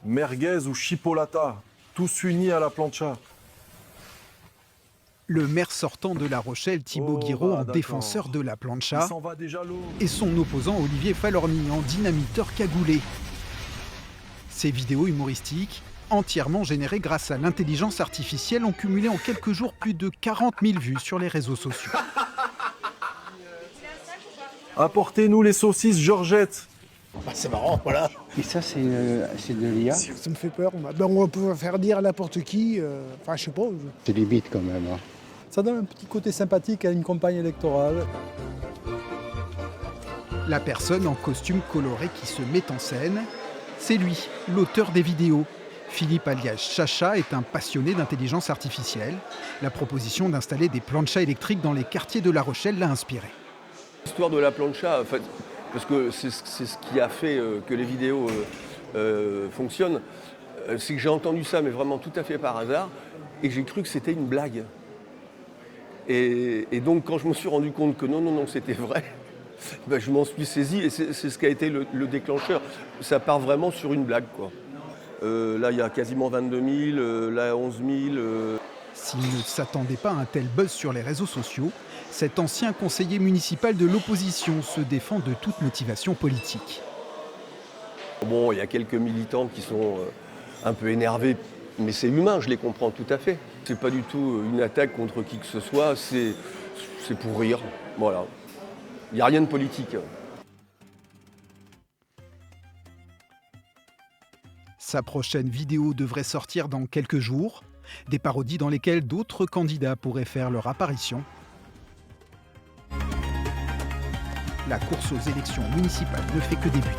Merguez ou chipolata, tous unis à la plancha. Le maire sortant de La Rochelle, Thibaut Guiraud, en défenseur de la Il plancha, s'en va déjà l'eau. et son opposant Olivier Falorni en dynamiteur cagoulé. Ces vidéos humoristiques, entièrement générées grâce à l'intelligence artificielle, ont cumulé en quelques jours plus de 40 000 vues sur les réseaux sociaux. Apportez-nous les saucisses Georgette. Bah, c'est marrant, voilà. Et ça, c'est de l'IA. Ça me fait peur. Ben, on va pouvoir faire dire à n'importe qui. Enfin, je sais pas. C'est limite quand même. Hein. Ça donne un petit côté sympathique à une campagne électorale. La personne en costume coloré qui se met en scène, c'est lui, l'auteur des vidéos. Philippe alias Chacha est un passionné d'intelligence artificielle. La proposition d'installer des planchas électriques dans les quartiers de La Rochelle l'a inspiré. L'histoire de la plancha, en fait, parce que c'est ce qui a fait que les vidéos fonctionnent, c'est que j'ai entendu ça, mais vraiment tout à fait par hasard, et j'ai cru que c'était une blague. Et donc quand je me suis rendu compte que non, c'était vrai, ben, je m'en suis saisi, et c'est ce qui a été le déclencheur. Ça part vraiment sur une blague, quoi. Là, il y a quasiment 22 000, là, 11 000. S'il ne s'attendait pas à un tel buzz sur les réseaux sociaux, cet ancien conseiller municipal de l'opposition se défend de toute motivation politique. Bon, il y a quelques militants qui sont un peu énervés, mais c'est humain, je les comprends tout à fait. C'est pas du tout une attaque contre qui que ce soit, c'est pour rire, voilà. Il n'y a rien de politique. Sa prochaine vidéo devrait sortir dans quelques jours. Des parodies dans lesquelles d'autres candidats pourraient faire leur apparition. La course aux élections municipales ne fait que débuter.